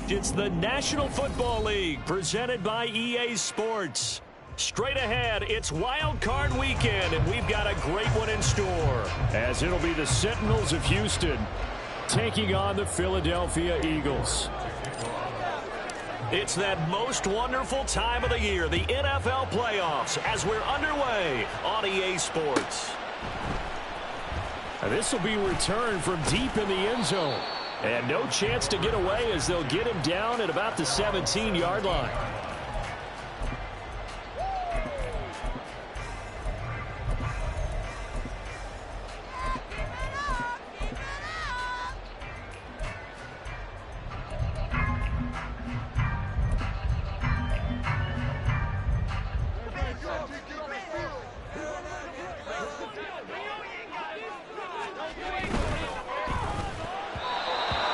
It's the National Football League presented by EA Sports. Straight ahead, it's Wild Card Weekend, and we've got a great one in store. As it'll be the Sentinels of Houston taking on the Philadelphia Eagles. It's that most wonderful time of the year, the NFL playoffs, as we're underway on EA Sports. This will be returned from deep in the end zone. And no chance to get away as they'll get him down at about the 17-yard line.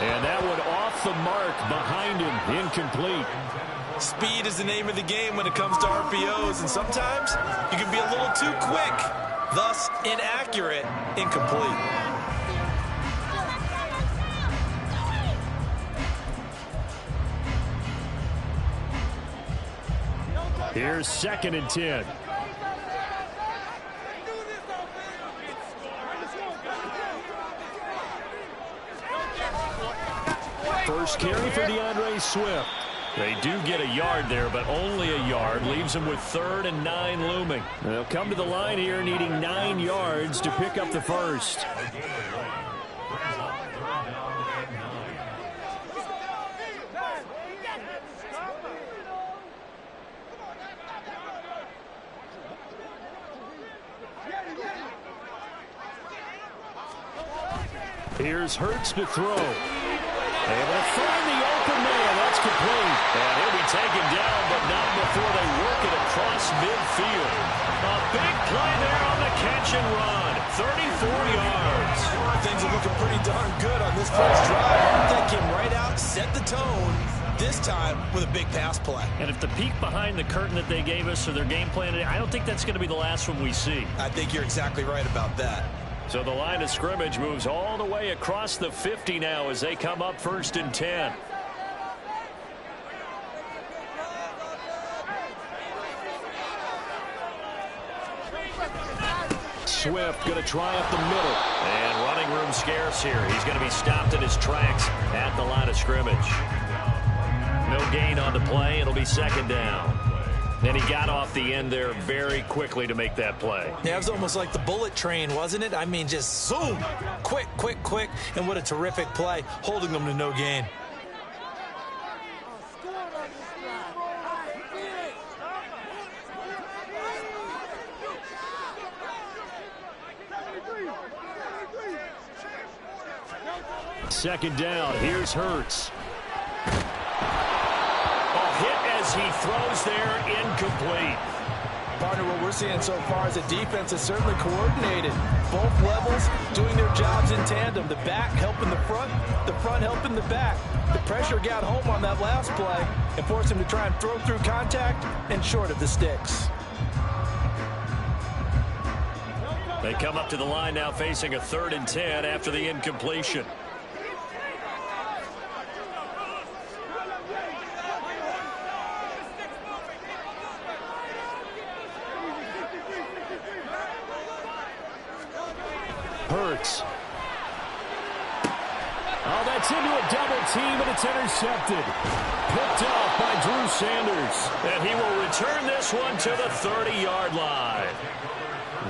And that one off the mark behind him, incomplete. Speed is the name of the game when it comes to RPOs, and sometimes you can be a little too quick, thus inaccurate, incomplete. Here's 2nd and 10. First carry for DeAndre Swift. They do get a yard there, but only a yard. Leaves them with 3rd and 9 looming. They'll come to the line here needing 9 yards to pick up the first. Here's Hurts to throw. Able to find the open man. That's complete. And he'll be taken down, but not before they work it across midfield. A big play there on the catch and run. 34 yards. Things are looking pretty darn good on this first drive. They came right out, set the tone, this time with a big pass play. And if the peek behind the curtain that they gave us or their game plan, I don't think that's going to be the last one we see. I think you're exactly right about that. So the line of scrimmage moves all the way across the 50 now as they come up 1st and 10. Swift going to try up the middle. And running room scarce here. He's going to be stopped in his tracks at the line of scrimmage. No gain on the play. It'll be 2nd down. And he got off the end there very quickly to make that play. Yeah, it was almost like the bullet train, wasn't it? I mean, just zoom. Quick, quick, quick. And what a terrific play, holding them to no gain. Second down. Here's Hurts. He throws there, incomplete. Partner, what we're seeing so far is the defense is certainly coordinated. Both levels doing their jobs in tandem. The back helping the front helping the back. The pressure got home on that last play and forced him to try and throw through contact and short of the sticks. They come up to the line now facing a 3rd and 10 after the incompletion. Hurts. Oh, that's into a double team, and it's intercepted. Picked off by Drew Sanders. And he will return this one to the 30-yard line.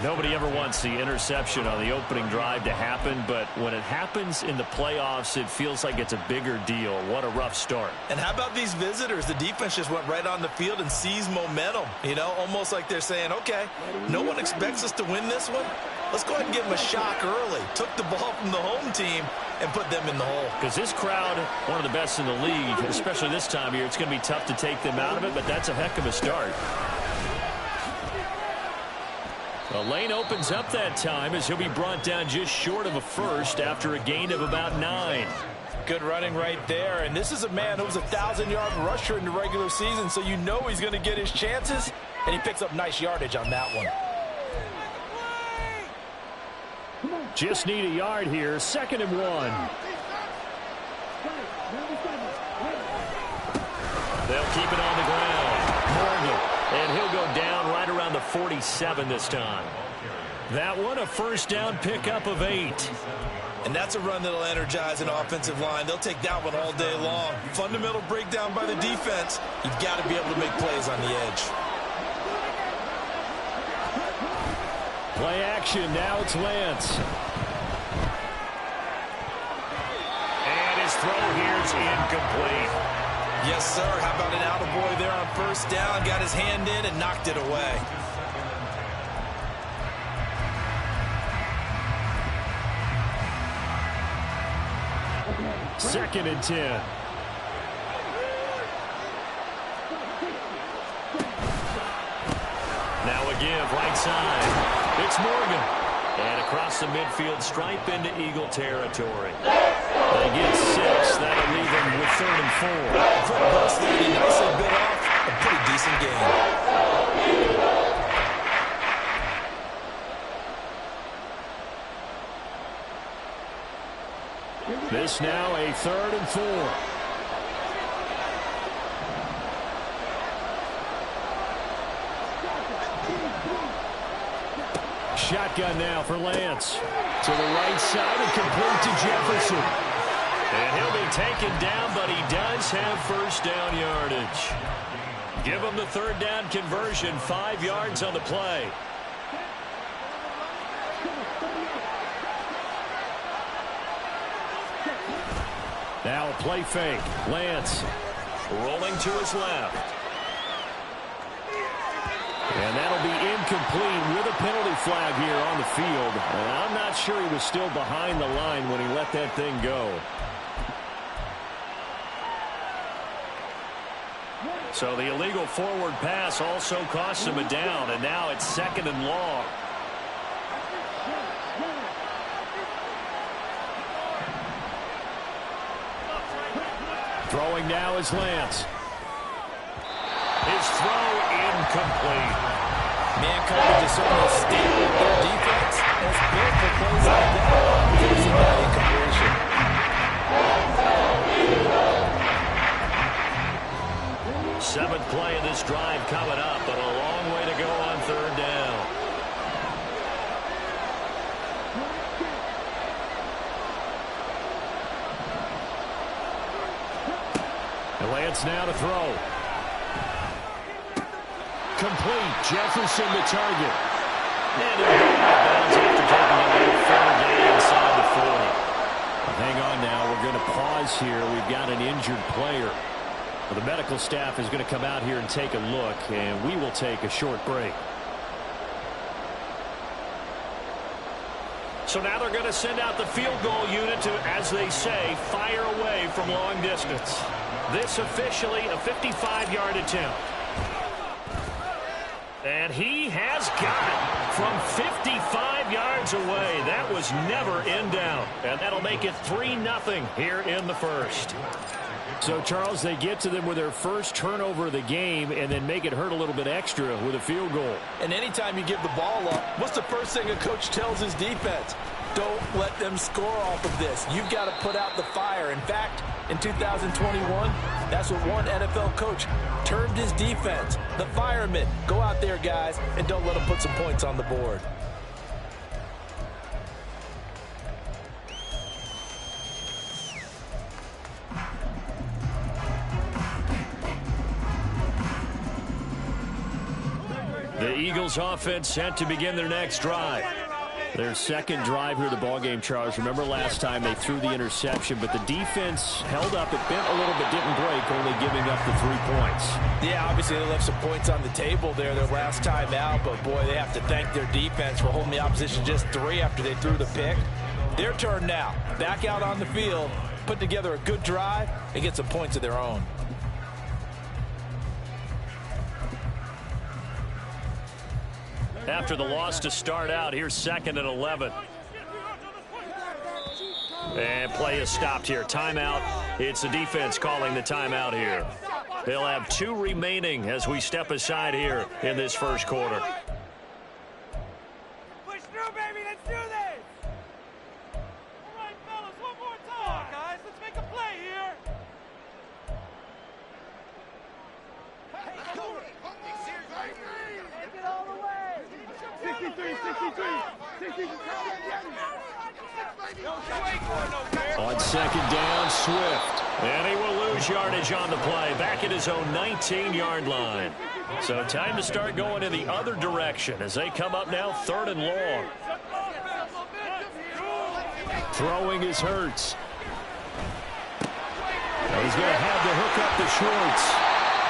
Nobody ever wants the interception on the opening drive to happen, but when it happens in the playoffs, it feels like it's a bigger deal. What a rough start. And how about these visitors? The defense just went right on the field and seized momentum. You know, almost like they're saying, okay, no one expects us to win this one. Let's go ahead and give them a shock early. Took the ball from the home team and put them in the hole. Because this crowd, one of the best in the league, especially this time of year, it's going to be tough to take them out of it, but that's a heck of a start. The lane opens up that time as he'll be brought down just short of a first after a gain of about 9. Good running right there. And this is a man who was a 1,000-yard rusher in the regular season, so you know he's going to get his chances, and he picks up nice yardage on that one. Just need a yard here. 2nd and 1. They'll keep it on the ground. Morgan. And he'll go down right around the 47 this time. That one, a first down pickup of 8. And that's a run that'll energize an offensive line. They'll take that one all day long. Fundamental breakdown by the defense. You've got to be able to make plays on the edge. Play action. Now it's Lance. And his throw here's incomplete. Yes, sir. How about an attaboy there on first down? Got his hand in and knocked it away. Second and 10. Now a give, right side. It's Morgan. And across the midfield stripe into Eagle territory. They get 6. That'll leave them with 3rd and 4. For a burst there, he nicely bit off a pretty decent game. This now a 3rd and 4. Shotgun now for Lance. To the right side and complete to Jefferson. And he'll be taken down, but he does have first down yardage. Give him the 3rd down conversion, 5 yards on the play. Now a play fake. Lance rolling to his left. And that'll be incomplete with a penalty flag here on the field. And I'm not sure he was still behind the line when he let that thing go. So the illegal forward pass also costs him a down, and now it's 2nd and long. Throwing now is Lance. His throw incomplete. Man coverage is certainly a staple of their defense. That's built for plays like that. Forcing that incompletion. 7th play of this drive coming up, but a long way to go on 3rd down. And Lance now to throw. Complete. Jefferson the target. And he'll go out of bounds after taking a little further gain inside the 40. Hang on now. We're going to pause here. We've got an injured player. Well, the medical staff is going to come out here and take a look, and we will take a short break. So now they're going to send out the field goal unit to, as they say, fire away from long distance. This officially a 55-yard attempt. And he has got it from 55 yards away. That was never in doubt. And that'll make it 3-0 here in the first. So, Charles, they get to them with their first turnover of the game and then make it hurt a little bit extra with a field goal. And anytime you give the ball up, what's the first thing a coach tells his defense? Don't let them score off of this. You've got to put out the fire. In fact, in 2021, that's what one NFL coach termed his defense. The firemen. Go out there, guys, and don't let them put some points on the board. The Eagles offense set to begin their next drive. Their second drive here of the ballgame, Charles. Remember last time they threw the interception, but the defense held up. It bent a little bit, didn't break, only giving up the 3 points. Yeah, obviously they left some points on the table there their last time out, but boy, they have to thank their defense for holding the opposition just 3 after they threw the pick. Their turn now. Back out on the field, put together a good drive, and get some points of their own. After the loss to start out, here's 2nd and 11. And play is stopped here. Timeout. It's the defense calling the timeout here. They'll have 2 remaining as we step aside here in this first quarter. Push through, baby. Let's do this. All right, fellas, one more time. Come on, guys. Let's make a play here. On second down, Swift. And he will lose yardage on the play, back at his own 19-yard line. So time to start going in the other direction as they come up now 3rd and long. Throwing is Hurts. He's going to have to hook up the shorts.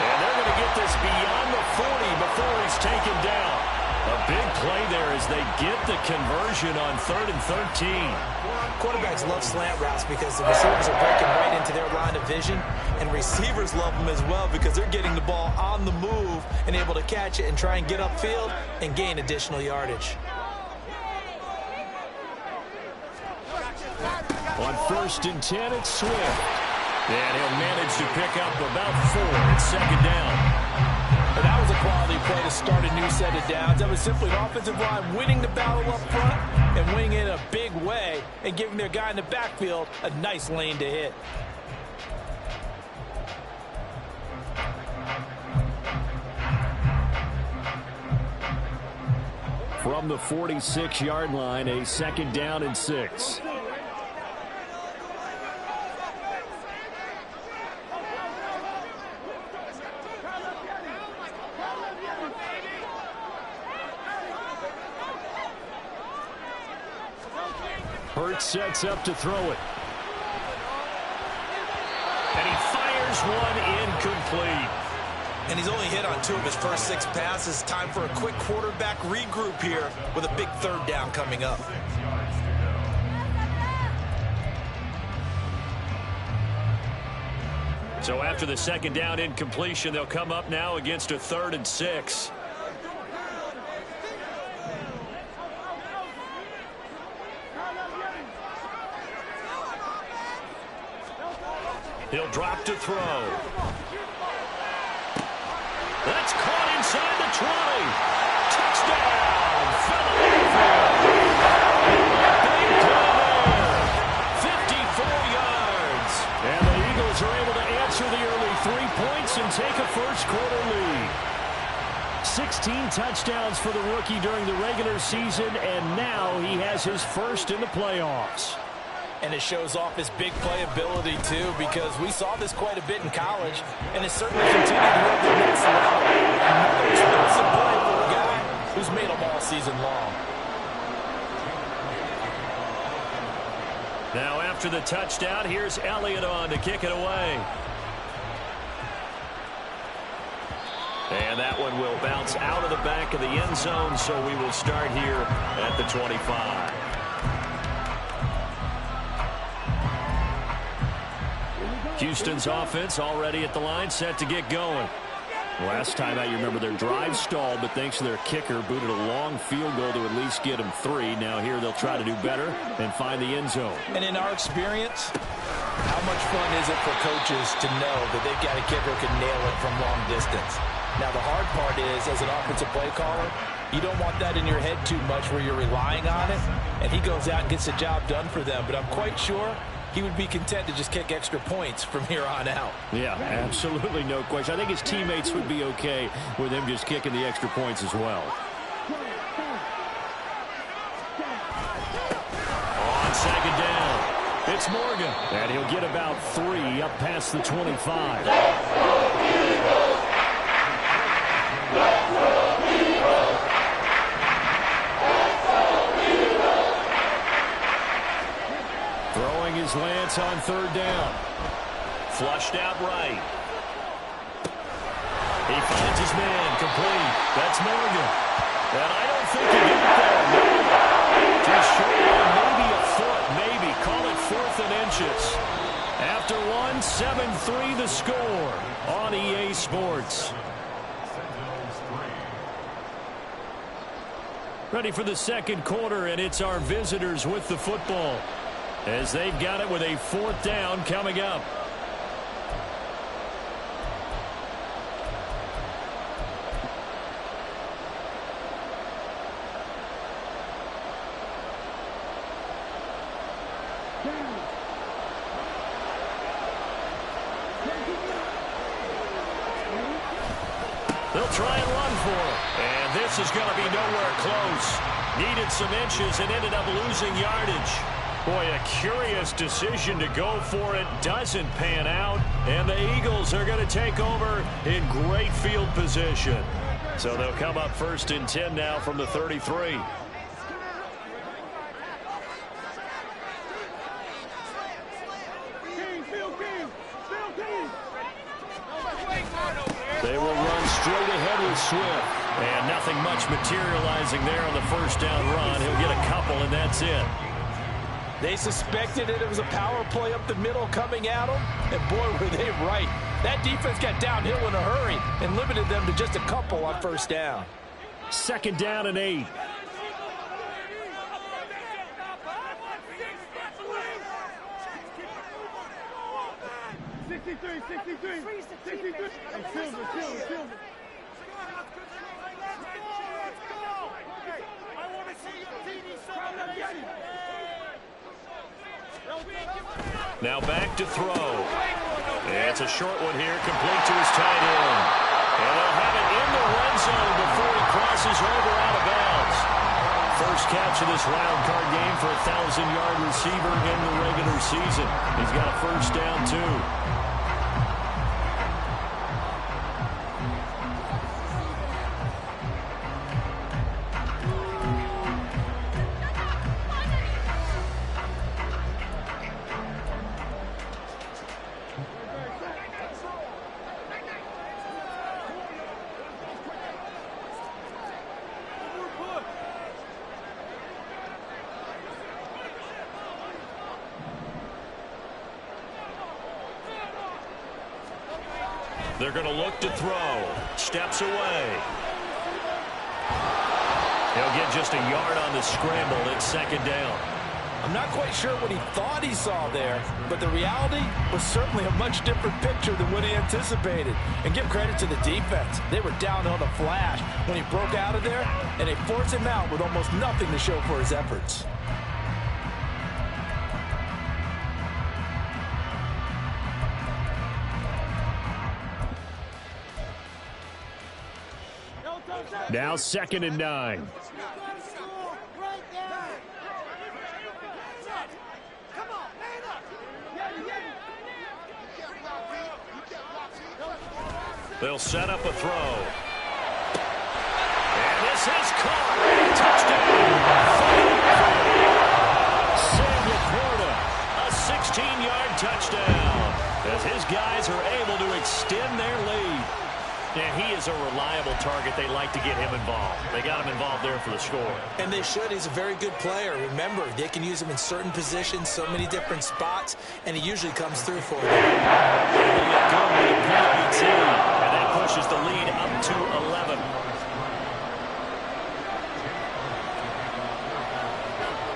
And they're going to get this beyond the 40 before he's taken down. A big play there as they get the conversion on 3rd and 13. Quarterbacks love slant routes because the receivers are breaking right into their line of vision, and receivers love them as well because they're getting the ball on the move and able to catch it and try and get upfield and gain additional yardage. On 1st and 10, it's Swift. And he'll manage to pick up about 4 at second down. And that was a quality play to start a new set of downs. That was simply an offensive line winning the battle up front and winning it in a big way and giving their guy in the backfield a nice lane to hit. From the 46-yard line, a 2nd down and 6. Hurts sets up to throw it. And he fires one incomplete. And he's only hit on 2 of his first 6 passes. Time for a quick quarterback regroup here with a big 3rd down coming up. So after the 2nd down incompletion, they'll come up now against a 3rd and 6. He'll drop to throw. That's caught inside the 20. Touchdown, Philadelphia. Big play there. 54 yards. And the Eagles are able to answer the early 3 points and take a first-quarter lead. 16 touchdowns for the rookie during the regular season, and now he has his first in the playoffs. And it shows off his big playability, too, because we saw this quite a bit in college, and it certainly continued to go to the next level. Another explosive play for a guy who's made them all season long. Now, after the touchdown, here's Elliott on to kick it away. And that one will bounce out of the back of the end zone, so we will start here at the 25. Houston's offense already at the line, set to get going. Last time out, you remember their drive stalled, but thanks to their kicker, booted a long field goal to at least get them 3. Now here they'll try to do better and find the end zone. And in our experience, how much fun is it for coaches to know that they've got a kicker who can nail it from long distance? Now the hard part is, as an offensive play caller, you don't want that in your head too much where you're relying on it, and he goes out and gets the job done for them. But I'm quite sure he would be content to just kick extra points from here on out. Yeah, absolutely no question. I think his teammates would be okay with him just kicking the extra points as well. On second down, it's Morgan. And he'll get about 3 up past the 25. Throwing his Lance on 3rd down. Flushed out right. He finds his man complete. That's Morgan. And I don't think he got there. No. Just short of maybe a foot. Maybe. Call it 4th and inches. After 1, 7-3 the score on EA Sports. Ready for the 2nd quarter, and it's our visitors with the football, as they've got it with a 4th down coming up. They'll try and run for it. And this is going to be nowhere close. Needed some inches and ended up losing yardage. Boy, a curious decision to go for it. Doesn't pan out. And the Eagles are going to take over in great field position. So they'll come up 1st and 10 now from the 33. They will run straight ahead with Swift. And nothing much materializing there on the first down run. He'll get a couple, and that's it. They suspected it was a power play up the middle coming at them, and boy, were they right. That defense got downhill in a hurry and limited them to just a couple on first down. 2nd down and 8. Now back to throw. It's a short one here, complete to his tight end. And they'll have it in the red zone before he crosses over out of bounds. First catch of this wild card game for a 1,000-yard receiver in the regular season. He's got a first down, too. They're going to look to throw. Steps away. He'll get just a yard on the scramble. It's 2nd down. I'm not quite sure what he thought he saw there, but the reality was certainly a much different picture than what he anticipated. And give credit to the defense. They were down on a flash when he broke out of there, and they forced him out with almost nothing to show for his efforts. Now 2nd and 9. They'll set up a throw. And this is caught. Touchdown. Sam LaPorta, a 16-yard touchdown. As his guys are able to extend their lead. And he is a reliable target. They like to get him involved. They got him involved there for the score. And they should. He's a very good player. Remember, they can use him in certain positions, so many different spots, and he usually comes through for them. And that pushes the lead up to 11.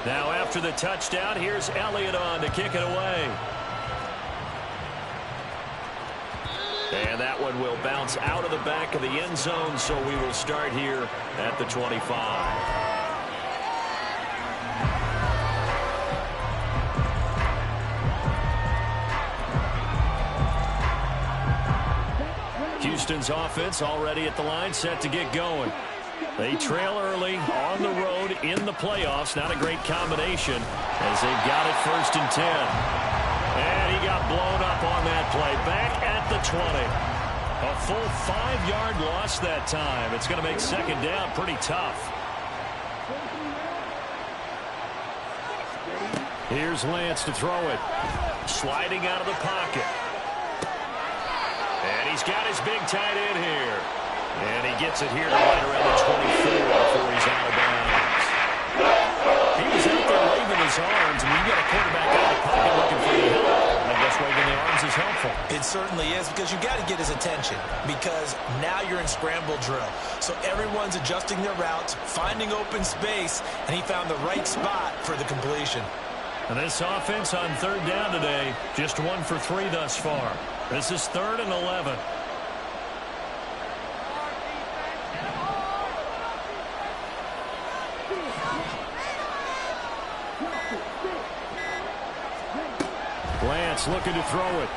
Now after the touchdown, here's Elliott on to kick it away. And that one will bounce out of the back of the end zone, so we will start here at the 25. Houston's offense already at the line, set to get going. They trail early on the road in the playoffs. Not a great combination as they've got it 1st and 10. And he got blown up on that play. Back at the 20. A full 5-yard loss that time. It's going to make 2nd down pretty tough. Here's Lance to throw it. Sliding out of the pocket. And he's got his big tight end here. And he gets it here to right around the 24 before he's out of bounds. He was out there waving his arms. I mean, you got a quarterback out of the pocket looking for the help. I guess waving the arms is helpful. It certainly is, because you got to get his attention, because now you're in scramble drill. So everyone's adjusting their routes, finding open space, and he found the right spot for the completion. And this offense on 3rd down today, just 1 for 3 thus far. This is 3rd and 11. Lance looking to throw it.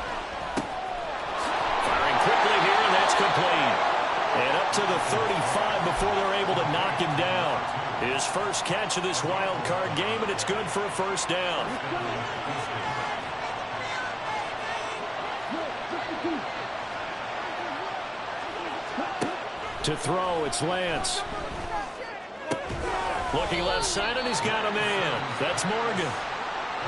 Firing quickly here, and that's complete. And up to the 35 before they're able to knock him down. His first catch of this wild card game, and it's good for a first down. To throw, it's Lance. Looking left side, and he's got a man. That's Morgan.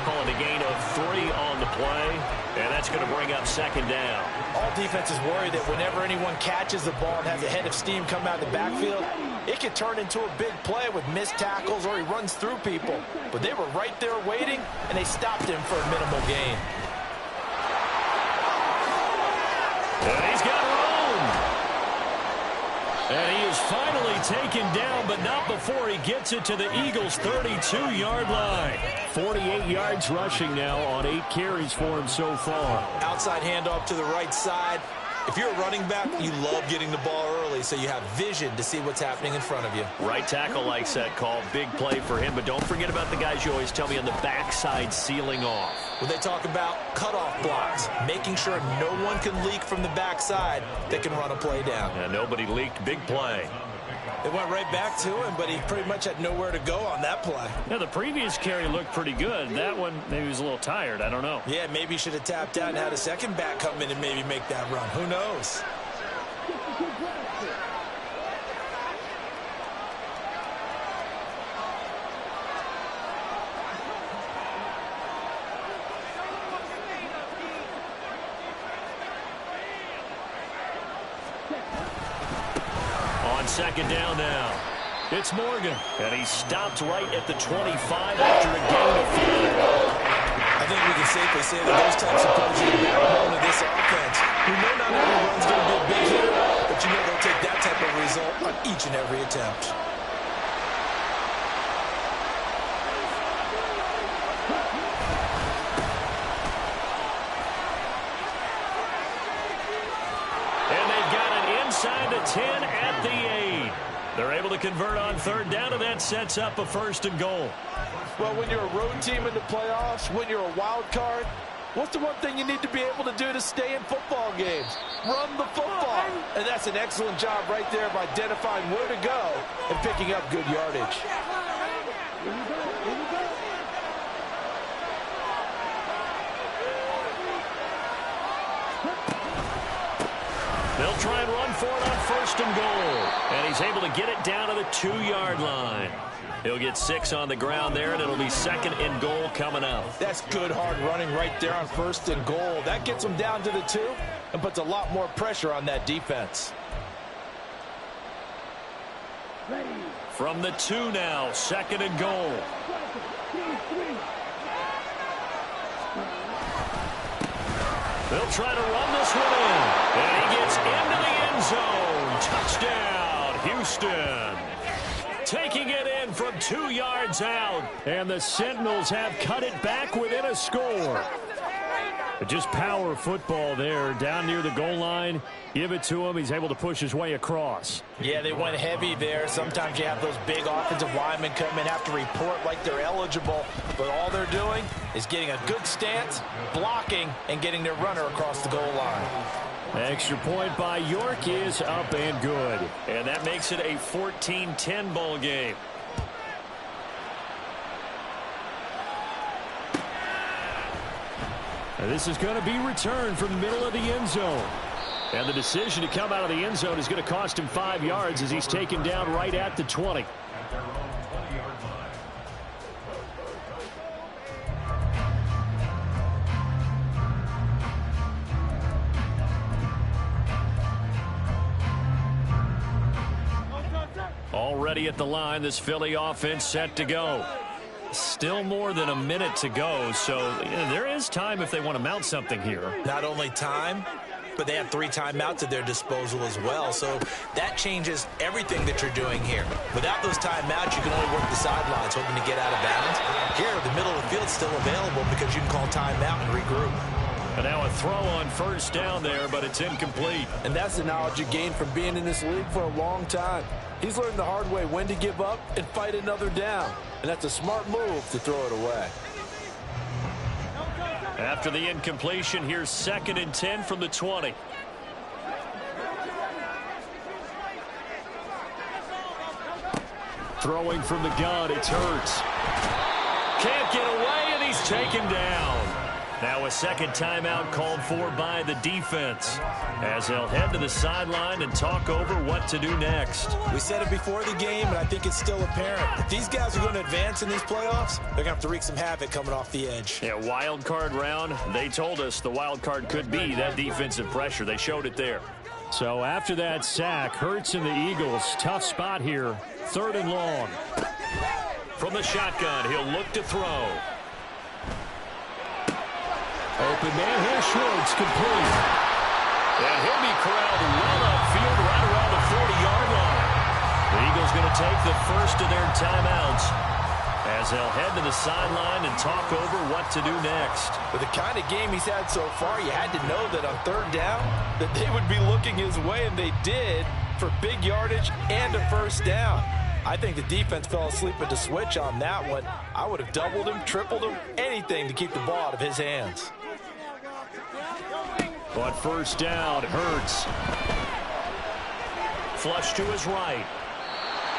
Calling a gain of 3 on the play, and that's going to bring up second down. All defenses worry that whenever anyone catches the ball and has a head of steam come out of the backfield, it could turn into a big play with missed tackles or he runs through people. But they were right there waiting, and they stopped him for a minimal gain. And he's got room. And he is finally taken down, but not before he gets it to the Eagles' 32-yard line. 48 yards rushing now on 8 carries for him so far. Outside handoff to the right side. If you're a running back, you love getting the ball early so you have vision to see what's happening in front of you. Right tackle likes that call. Big play for him, but don't forget about the guys you always tell me on the backside sealing off. When they talk about cutoff blocks, making sure no one can leak from the backside that can run a play down. And nobody leaked. Big play. It went right back to him, but he pretty much had nowhere to go on that play. Yeah, the previous carry looked pretty good. That one, maybe he was a little tired. I don't know. Yeah, maybe he should have tapped out and had a second back come in and maybe make that run. Who knows? Second down now. It's Morgan, and he stopped right at the 25 after a gain of 5. I think we can safely say that those types of plays are the backbone of this offense. We know not every run's going to be a big hit, but you know they'll take that type of result on each and every attempt. And they've got it inside the 10 at the 8. They're able to convert on third down, and that sets up a 1st and goal. Well, when you're a road team in the playoffs, when you're a wild card, what's the one thing you need to be able to do to stay in football games? Run the football. And that's an excellent job right there of identifying where to go and picking up good yardage. They'll try and run for it on 1st and goal. And he's able to get it down to the 2-yard line. He'll get 6 on the ground there, and it'll be 2nd and goal coming up. That's good hard running right there on 1st and goal. That gets them down to the 2 and puts a lot more pressure on that defense. From the 2 now, 2nd and goal. They'll try to run this one in. And he gets into the end zone. Touchdown, Houston. Taking it in from 2 yards out. And the Sentinels have cut it back within a score. Just power football there down near the goal line. Give it to him. He's able to push his way across. Yeah, they went heavy there. Sometimes you have those big offensive linemen come in, have to report like they're eligible. But all they're doing is getting a good stance, blocking, and getting their runner across the goal line. Extra point by York is up and good. And that makes it a 14-10 ball game. And this is going to be returned from the middle of the end zone. And the decision to come out of the end zone is going to cost him 5 yards as he's taken down right at the 20. Already at the line, this Philly offense set to go. Still more than a minute to go, so there is time if they want to mount something here. Not only time, but they have 3 timeouts at their disposal as well, so that changes everything that you're doing here. Without those timeouts, you can only work the sidelines, hoping to get out of bounds. Here, the middle of the field's still available because you can call timeout and regroup. And now a throw on 1st down there, but it's incomplete. And that's the knowledge you gain from being in this league for a long time. He's learned the hard way when to give up and fight another down. And that's a smart move to throw it away. After the incompletion, here's 2nd and 10 from the 20. Throwing from the gun, it's Hurts. Can't get away, and he's taken down. Now a second timeout called for by the defense, as they'll head to the sideline and talk over what to do next. We said it before the game, and I think it's still apparent. If these guys are going to advance in these playoffs, they're going to have to wreak some havoc coming off the edge. Yeah, wild card round. They told us the wild card could be that defensive pressure. They showed it there. So after that sack, Hurts and the Eagles, tough spot here. 3rd and long. From the shotgun, he'll look to throw. Open man, here's Schwartz, complete. And he'll be corralled well upfield right around the 40-yard line. The Eagles going to take the first of their timeouts as they'll head to the sideline and talk over what to do next. With the kind of game he's had so far, you had to know that on 3rd down that they would be looking his way, and they did, for big yardage and a first down. I think the defense fell asleep at the switch on that one. I would have doubled him, tripled him, anything to keep the ball out of his hands. But first down, Hurts. Flush to his right.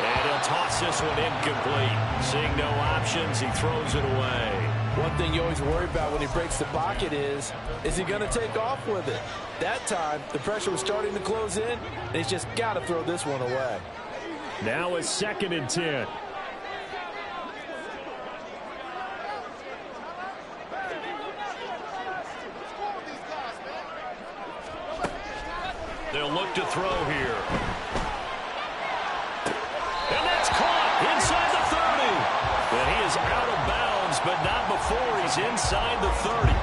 And he'll toss this one incomplete. Seeing no options, he throws it away. One thing you always worry about when he breaks the pocket is he going to take off with it? That time, the pressure was starting to close in, and he's just got to throw this one away. Now it's 2nd and 10. They'll look to throw here. And that's caught inside the 30. And he is out of bounds, but not before he's inside the 30.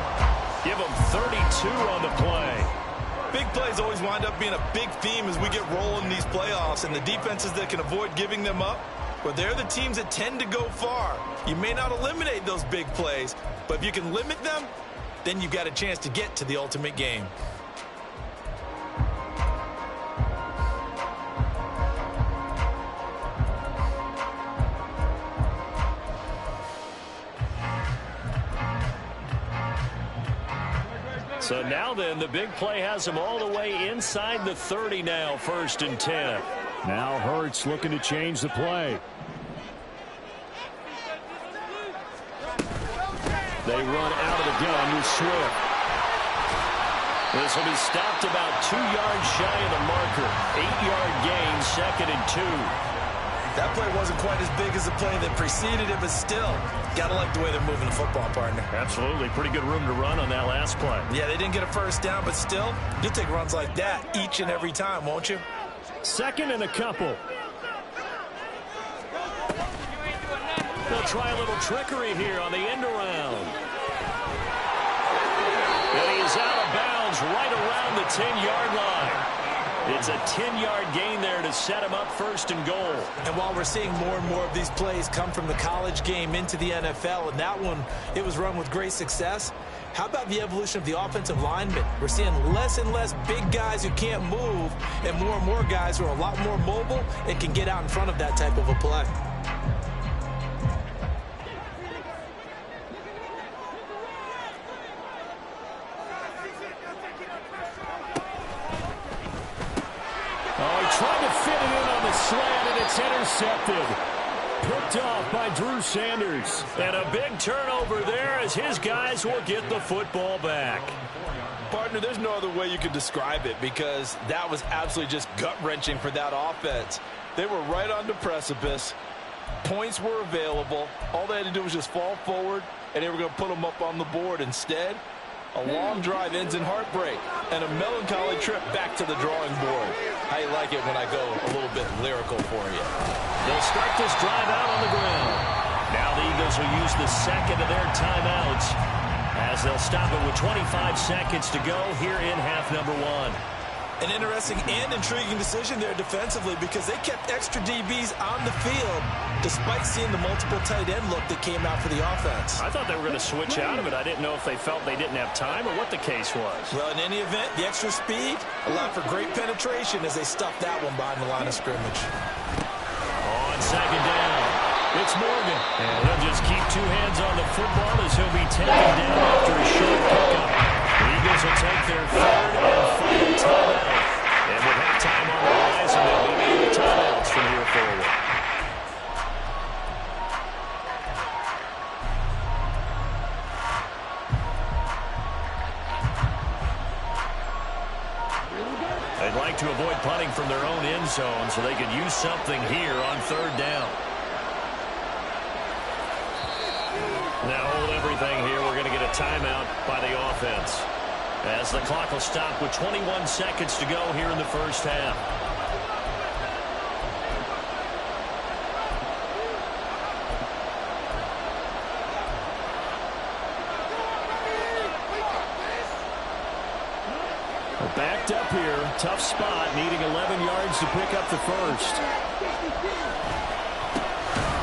Give him 32 on the play. Big plays always wind up being a big theme as we get rolling in these playoffs, and the defenses that can avoid giving them up, well, they're the teams that tend to go far. You may not eliminate those big plays, but if you can limit them, then you've got a chance to get to the ultimate game. So now then, the big play has him all the way inside the 30 now, 1st and 10. Now Hurts looking to change the play. They run out of the gun with Swift. This will be stopped about 2 yards shy of the marker. 8-yard gain, 2nd and 2. That play wasn't quite as big as the play that preceded it, but still, got to like the way they're moving the football, partner. Absolutely. Pretty good room to run on that last play. Yeah, they didn't get a first down, but still, you'll take runs like that each and every time, won't you? 2nd and a couple. They'll try a little trickery here on the end around. And he's out of bounds right around the 10-yard line. It's a 10-yard gain there to set him up 1st and goal. And while we're seeing more and more of these plays come from the college game into the NFL, and that one, it was run with great success, how about the evolution of the offensive linemen? We're seeing less and less big guys who can't move, and more guys who are a lot more mobile and can get out in front of that type of a play. Trying to fit it in on the slant, and it's intercepted. Picked off by Drew Sanders. And a big turnover there as his guys will get the football back. Partner, there's no other way you could describe it because that was absolutely just gut-wrenching for that offense. They were right on the precipice. Points were available. All they had to do was just fall forward, and they were going to put them up on the board. Instead, a long drive ends in heartbreak and a melancholy trip back to the drawing board. How you like it when I go a little bit lyrical for you? They'll start this drive out on the ground. Now the Eagles will use the 2nd of their timeouts as they'll stop it with 25 seconds to go here in half number 1. An interesting and intriguing decision there defensively because they kept extra DBs on the field despite seeing the multiple tight end look that came out for the offense. I thought they were going to switch out of it. I didn't know if they felt they didn't have time or what the case was. Well, in any event, the extra speed allowed for great penetration as they stuffed that one behind the line of scrimmage. On 2nd down, it's Morgan. And he'll just keep 2 hands on the football as he'll be taken down after a short pickup. The Eagles will take their 3rd and final timeout. And with halftime on the horizon, they'll be in the timeouts from here forward. like to avoid punting from their own end zone, so they can use something here on 3rd down. Now hold everything here. We're going to get a timeout by the offense, as the clock will stop with 21 seconds to go here in the first half. Backed up here, tough spot, needing 11 yards to pick up the first.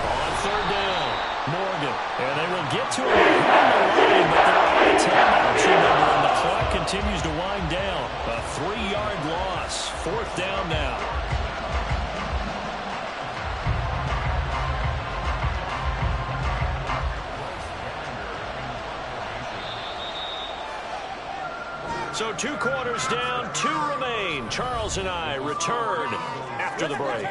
On 3rd down, Morgan, and they will get to him behind the line, but they're out of timeouts, remember, and the clock continues to wind down. A 3-yard loss, 4th down now. So 2 quarters down, 2 remain. Charles and I return after the break.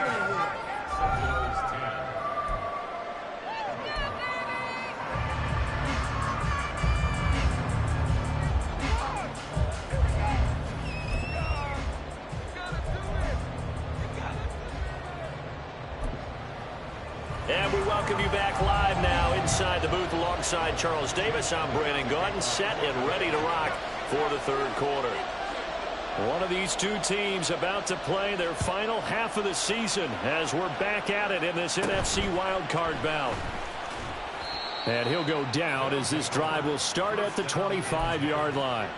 And we welcome you back live now inside the booth alongside Charles Davis. I'm Brandon Gaudin, set and ready to rock for the 3rd quarter. One of these two teams about to play their final half of the season as we're back at it in this NFC wildcard bout. And he'll go down as this drive will start at the 25-yard line.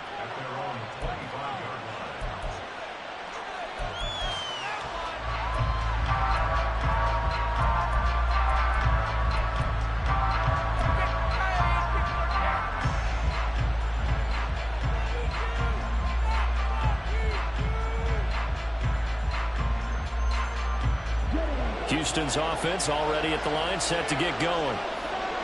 Houston's offense already at the line, set to get going.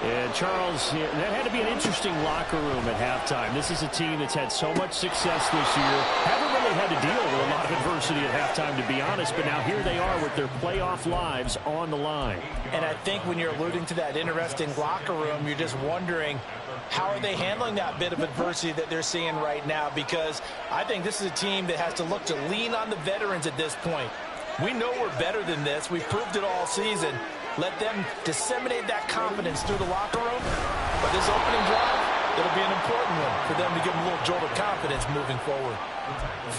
And Charles, that had to be an interesting locker room at halftime. This is a team that's had so much success this year. Haven't really had to deal with a lot of adversity at halftime, to be honest. But now here they are with their playoff lives on the line. And I think when you're alluding to that interesting locker room, you're just wondering, how are they handling that bit of adversity that they're seeing right now? Because I think this is a team that has to look to lean on the veterans at this point. We know we're better than this. We've proved it all season. Let them disseminate that confidence through the locker room. But this opening drive, it'll be an important one for them to give them a little jolt of confidence moving forward.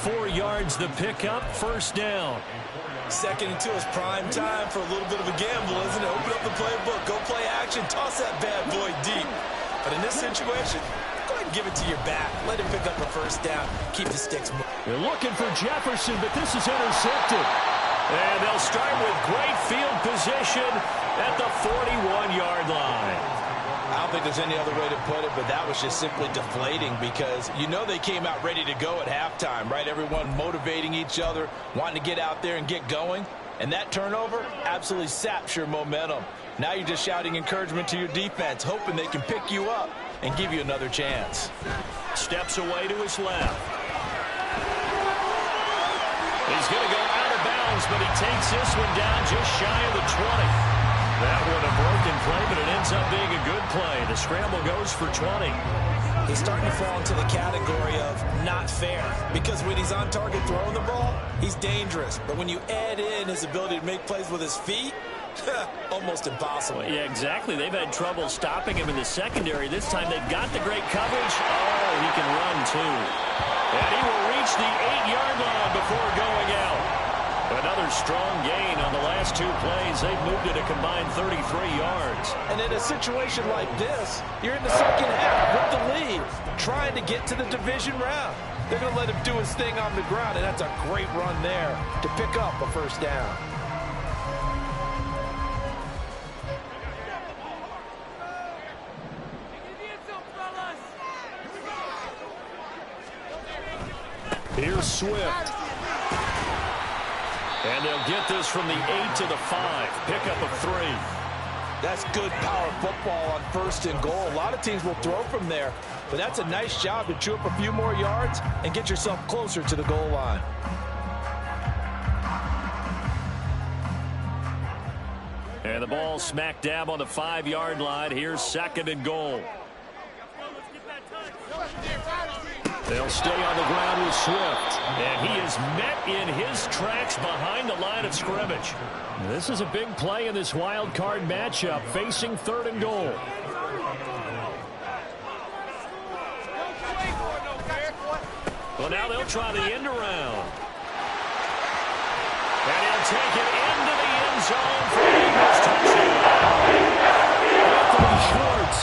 4 yards the pickup, 1st down. 2nd and 2 is prime time for a little bit of a gamble, isn't it? Open up the playbook, go play action, toss that bad boy deep. But in this situation, go ahead and give it to your back. Let him pick up a 1st down. Keep the sticks moving. They're looking for Jefferson, but this is intercepted. And they'll start with great field position at the 41-yard line. I don't think there's any other way to put it, but that was just simply deflating because you know they came out ready to go at halftime, right? Everyone motivating each other, wanting to get out there and get going. And that turnover absolutely saps your momentum. Now you're just shouting encouragement to your defense, hoping they can pick you up and give you another chance. Steps away to his left. He's going to go out of bounds, but he takes this one down just shy of the 20. That one a broken play, but it ends up being a good play. The scramble goes for 20. He's starting to fall into the category of not fair because when he's on target throwing the ball, he's dangerous. But when you add in his ability to make plays with his feet, almost impossible. Yeah, exactly. They've had trouble stopping him in the secondary. This time they've got the great coverage. Oh, he can run too. And he will reach the 8-yard line before going out. Another strong gain on the last 2 plays. They've moved it a combined 33 yards. And in a situation like this, you're in the second half with the lead, trying to get to the division round. They're going to let him do his thing on the ground, and that's a great run there to pick up a 1st down. Here's Swift. And they'll get this from the 8 to the 5. Pickup of 3. That's good power football on 1st and goal. A lot of teams will throw from there, but that's a nice job to chew up a few more yards and get yourself closer to the goal line. And the ball smack dab on the 5-yard line. Here's 2nd and goal. They'll stay on the ground with Swift. And he is met in his tracks behind the line of scrimmage. This is a big play in this wild card matchup, facing 3rd and goal. Well, now they'll try the end around. And he'll take it into the end zone for the Eagles touchdown. Anthony Schwartz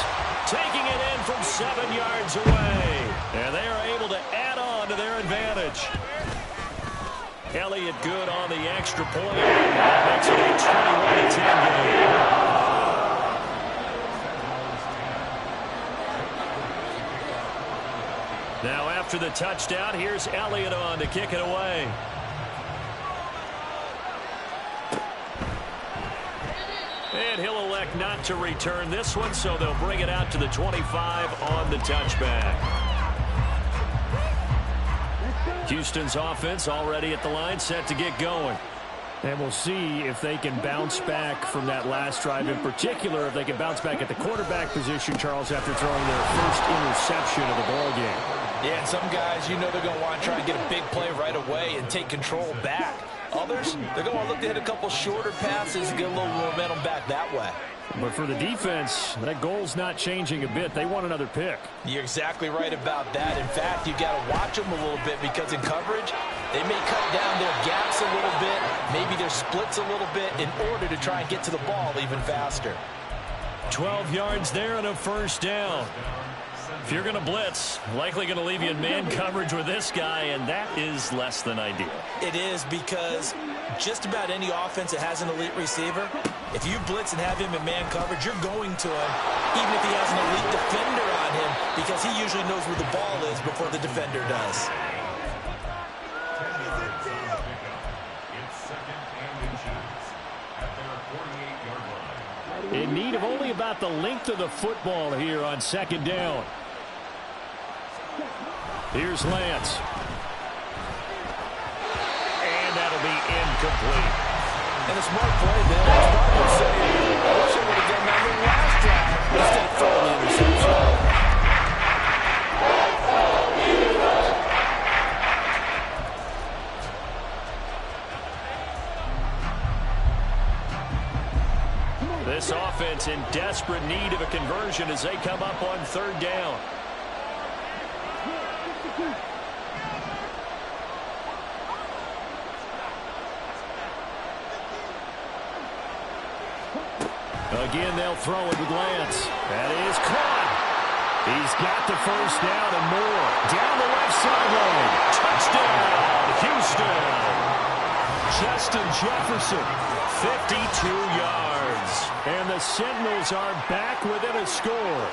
taking it in from 7 yards away. And they are able to add on to their advantage. Elliott good on the extra point. That makes it a 21-10 game. Now after the touchdown, here's Elliott on to kick it away. And he'll elect not to return this one, so they'll bring it out to the 25 on the touchback. Houston's offense already at the line, set to get going. And we'll see if they can bounce back from that last drive. In particular, if they can bounce back at the quarterback position, Charles, after throwing their first interception of the ball game. Yeah, and some guys, you know they're going to want to try and get a big play right away and take control back. Others, they're going to look to hit a couple shorter passes and get a little momentum back that way. But for the defense, that goal's not changing a bit. They want another pick. You're exactly right about that. In fact, you got to watch them a little bit because in coverage, they may cut down their gaps a little bit, maybe their splits a little bit in order to try and get to the ball even faster. 12 yards there and a first down. If you're going to blitz, likely going to leave you in man coverage with this guy, and that is less than ideal. It is, because just about any offense that has an elite receiver, if you blitz and have him in man coverage, you're going to him, even if he has an elite defender on him, because he usually knows where the ball is before the defender does. In need of only about the length of the football here on 2nd down. Here's Lance. And that'll be incomplete. And a smart play there. It's probably saying, I wish I would have done that in the last drive instead of throwing the interception. This offense in desperate need of a conversion as they come up on 3rd down. Again, they'll throw it with Lance. That is caught. He's got the first down and more. Down the left sideline. Touchdown, Houston. Justin Jefferson, 52 yards. And the Sentinels are back within a score.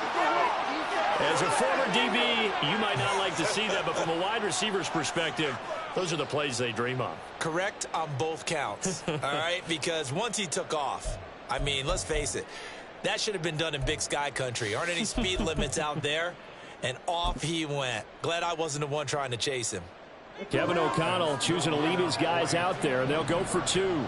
As a former DB, you might not like to see that, but from a wide receiver's perspective, those are the plays they dream of. Correct on both counts, all right? Because once he took off, I mean, let's face it, that should have been done in Big Sky country. Aren't any speed limits out there? And off he went. Glad I wasn't the one trying to chase him. Kevin O'Connell choosing to leave his guys out there. They'll go for 2.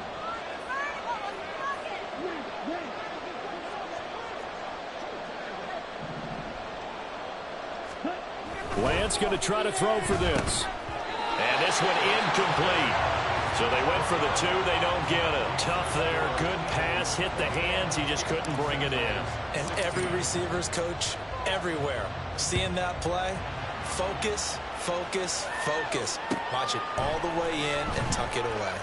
Lance going to try to throw for this. And this one incomplete. So they went for the 2. They don't get it. Tough there. Good pass. Hit the hands. He just couldn't bring it in. And every receiver's coach everywhere. Seeing that play, focus, focus, focus. Watch it all the way in and tuck it away.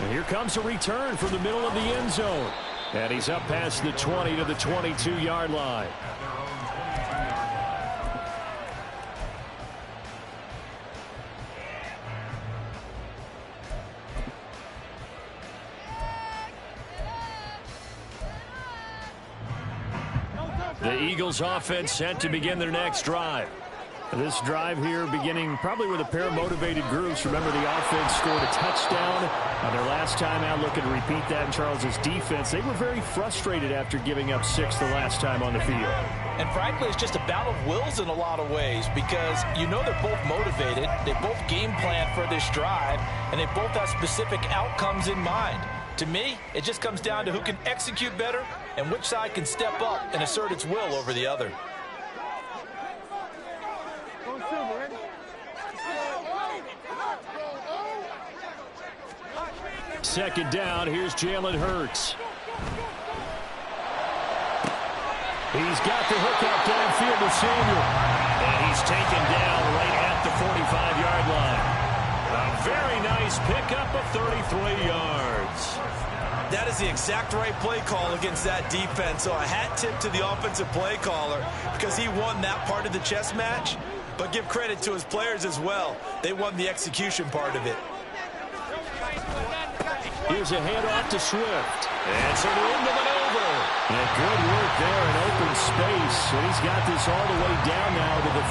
And here comes a return from the middle of the end zone. And he's up past the 20 to the 22-yard line. The Eagles offense set to begin their next drive. This drive here beginning probably with a pair of motivated groups. Remember, the offense scored a touchdown on their last time out. Looking to repeat that in Charles's defense. They were very frustrated after giving up 6 the last time on the field. And frankly, it's just a battle of wills in a lot of ways, because you know they're both motivated. They both game plan for this drive, and they both have specific outcomes in mind. To me, it just comes down to who can execute better and which side can step up and assert its will over the other. second down. Here's Jalen Hurts. He's got the hook out downfield to Samuel. And he's taken down right at the 45-yard line. A very nice pickup of 33 yards. That is the exact right play call against that defense. So a hat tip to the offensive play caller because he won that part of the chess match. But give credit to his players as well. They won the execution part of it. Here's a handoff to Swift. And it's a room to maneuver. And good work there in open space. And he's got this all the way down now to the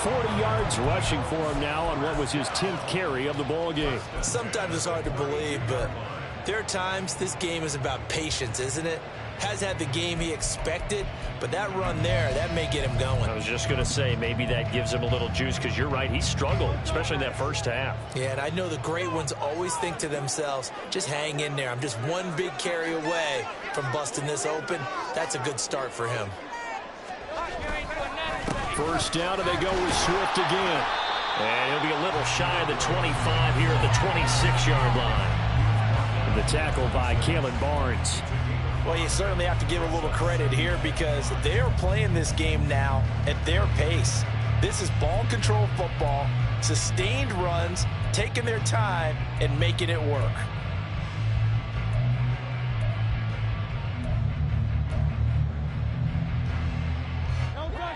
32. 40 yards rushing for him now on what was his 10th carry of the ball game. Sometimes it's hard to believe, but there are times this game is about patience, isn't it? Has had the game he expected, but that run there, that may get him going. I was just going to say, maybe that gives him a little juice because you're right, he struggled, especially in that first half. Yeah, and I know the great ones always think to themselves, just hang in there. I'm just one big carry away from busting this open. That's a good start for him. First down, and they go with Swift again. And he'll be a little shy of the 25 here at the 26-yard line. And the tackle by Kalen Barnes. Well, you certainly have to give a little credit here because they are playing this game now at their pace. This is ball control football, sustained runs, taking their time, and making it work.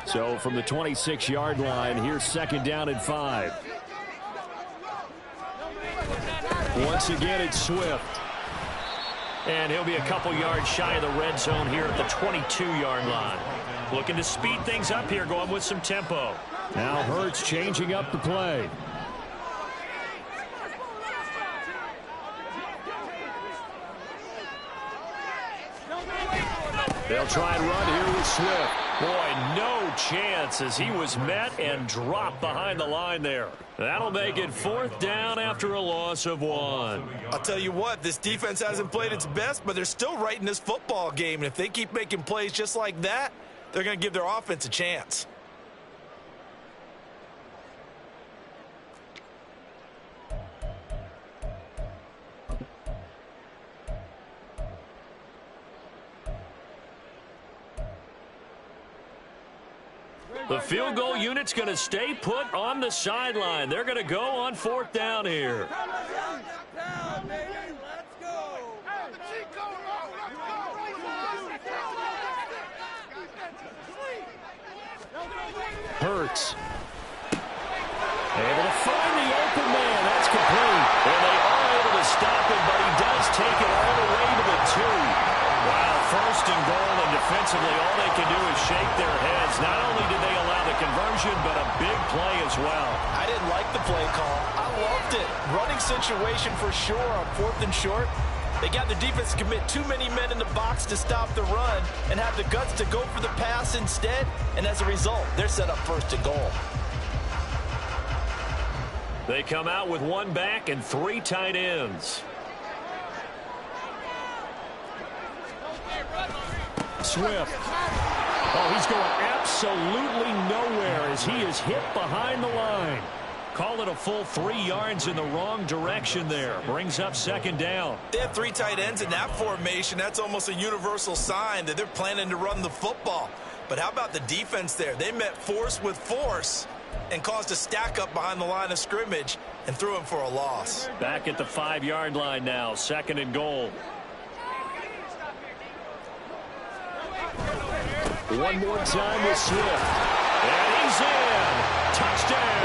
So from the 26-yard line, here's second down and 5. Once again, it's Swift. And he'll be a couple yards shy of the red zone here at the 22-yard line. Looking to speed things up here, going with some tempo. Now Hurts changing up the play. They'll try and run here with Swift. Boy, no chance as he was met and dropped behind the line there. That'll make it fourth down after a loss of 1. I'll tell you what, this defense hasn't played its best, but they're still right in this football game. And if they keep making plays just like that, they're going to give their offense a chance. The field goal unit's going to stay put on the sideline. They're going to go on fourth down here. Hurts. Able to find the open man. That's complete. And they are able to stop him, but he does take it all the way to the 2. Wow, first and goal, and defensively all they can do is shake their heads. Not only did they allow the conversion, but a big play as well. I didn't like the play call. I loved it. Running situation for sure on fourth and short. They got the defense to commit too many men in the box to stop the run and have the guts to go for the pass instead. And as a result, they're set up first and goal. They come out with one back and 3 tight ends. Swift. Oh, he's going absolutely nowhere as he is hit behind the line. Call it a full 3 yards in the wrong direction there. Brings up second down. They have 3 tight ends in that formation. That's almost a universal sign that they're planning to run the football. But how about the defense there? They met force with force and caused a stack up behind the line of scrimmage and threw him for a loss. Back at the 5-yard line now, second and goal. One more time with Swift. And he's in. Touchdown.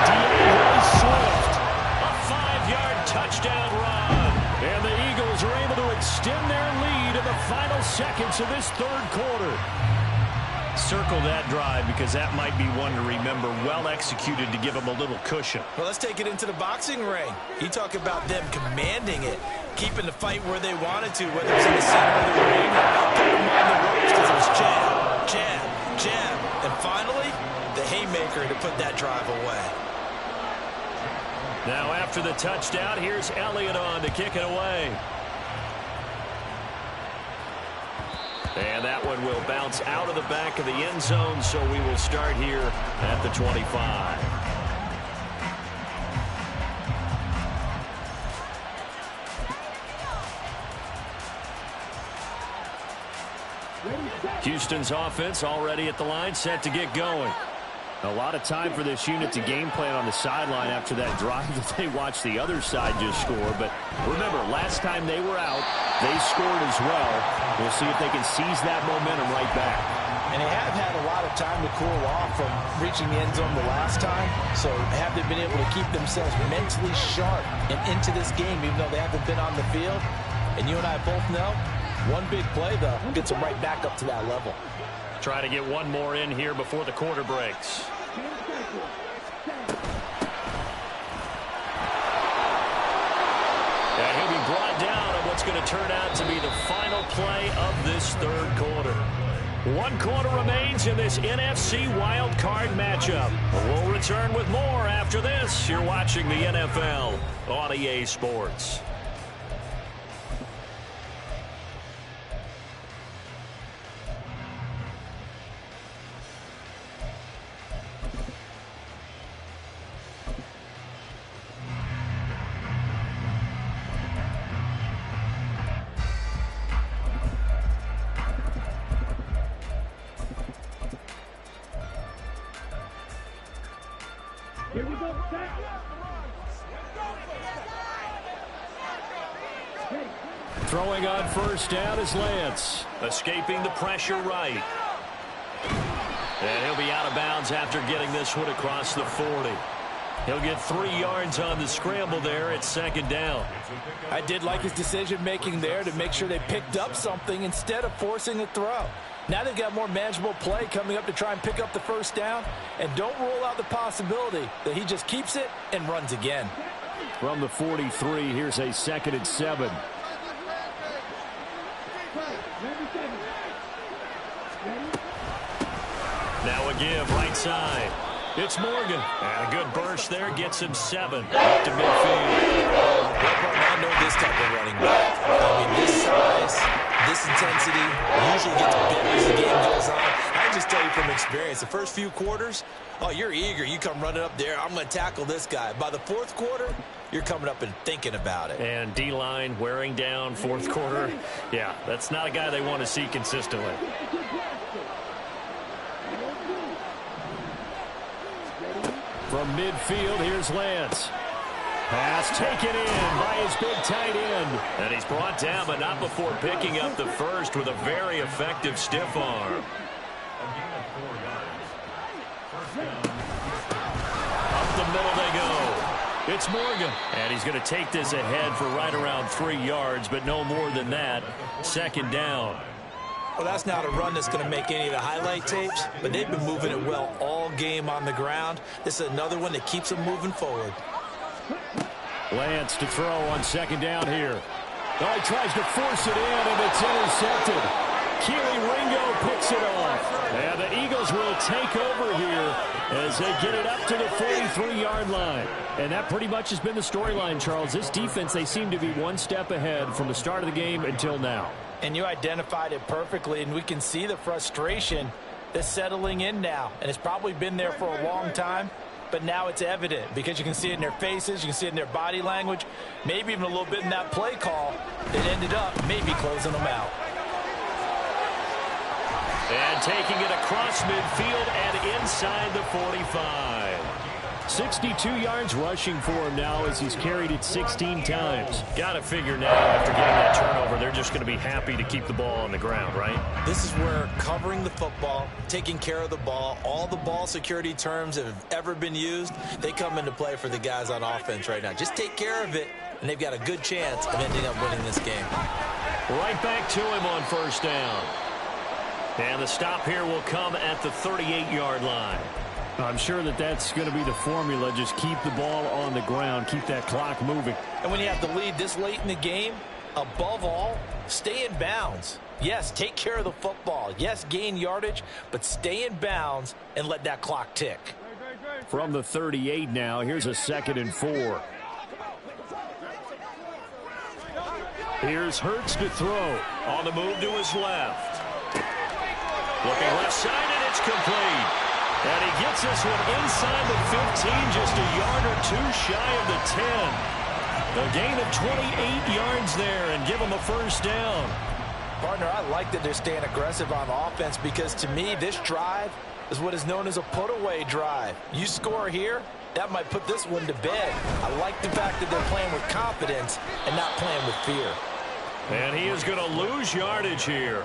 DeAndre Swift. A 5-yard touchdown run. And the Eagles are able to extend their lead in the final seconds of this third quarter. Circle that drive because that might be one to remember. Well executed to give them a little cushion. Well, let's take it into the boxing ring. You talk about them commanding it, keeping the fight where they wanted to, whether it's in the center of the ring, putting them on the ropes because it was jab, jab, jab, and finally, the haymaker to put that drive away. Now after the touchdown, here's Elliott on to kick it away. And that one will bounce out of the back of the end zone, so we will start here at the 25. Houston's offense already at the line, set to get going. A lot of time for this unit to game plan on the sideline after that drive that they watched the other side just score. But remember, last time they were out, they scored as well. We'll see if they can seize that momentum right back. And they have had a lot of time to cool off from reaching the end zone the last time. So have they been able to keep themselves mentally sharp and into this game, even though they haven't been on the field? And you and I both know, one big play, though, gets them right back up to that level. Try to get one more in here before the quarter breaks. And he'll be brought down on what's going to turn out to be the final play of this third quarter. 1 quarter remains in this NFC Wild Card matchup. We'll return with more after this. You're watching the NFL on EA Sports. Here we go. Throwing on first down is Lance. Escaping the pressure right. And he'll be out of bounds after getting this one across the 40. He'll get 3 yards on the scramble there at second down. I did like his decision-making there to make sure they picked up something instead of forcing a throw. Now they've got more manageable play coming up to try and pick up the first down. And don't rule out the possibility that he just keeps it and runs again. From the 43, here's a 2nd and 7. Now a give right side. It's Morgan. And a good burst there gets him 7 up to midfield. I know this type of running back. I mean, this size, this intensity usually gets better as the game goes on. I just tell you from experience, the first few quarters, oh, you're eager. You come running up there. I'm going to tackle this guy. By the 4th quarter, you're coming up and thinking about it. And D-line wearing down 4th quarter. Yeah, that's not a guy they want to see consistently. From midfield, here's Lance. Pass taken in by his big tight end. And he's brought down, but not before picking up the first with a very effective stiff arm. Up the middle they go. It's Morgan. And he's going to take this ahead for right around 3 yards, but no more than that. 2nd down. Well, that's not a run that's going to make any of the highlight tapes, but they've been moving it well all game on the ground. This is another one that keeps them moving forward. Lance to throw on 2nd down here. Oh, he tries to force it in, and it's intercepted. Keely Ringo picks it off. And the Eagles will take over here as they get it up to the 43-yard line. And that pretty much has been the storyline, Charles. This defense, they seem to be one step ahead from the start of the game until now. And you identified it perfectly, and we can see the frustration that's settling in now. And it's probably been there for a long time, but now it's evident because you can see it in their faces, you can see it in their body language, maybe even a little bit in that play call that ended up maybe closing them out. And taking it across midfield and inside the 45. 62 yards rushing for him now as he's carried it 16 times. Got to figure now after getting that turnover, they're just going to be happy to keep the ball on the ground, right? This is where covering the football, taking care of the ball, all the ball security terms that have ever been used, they come into play for the guys on offense right now. Just take care of it, and they've got a good chance of ending up winning this game. Right back to him on first down. And the stop here will come at the 38-yard line. I'm sure that that's going to be the formula. Just keep the ball on the ground. Keep that clock moving. And when you have to lead this late in the game, above all, stay in bounds. Yes, take care of the football. Yes, gain yardage, but stay in bounds and let that clock tick. From the 38 now, here's a 2nd and 4. Here's Hurts to throw. On the move to his left. Looking left side, and it's complete. And he gets this one inside the 15, just a yard or two shy of the 10. A gain of 28 yards there and give him a first down. Partner, I like that they're staying aggressive on offense because to me, this drive is what is known as a put-away drive. You score here, that might put this one to bed. I like the fact that they're playing with confidence and not playing with fear. And he is going to lose yardage here.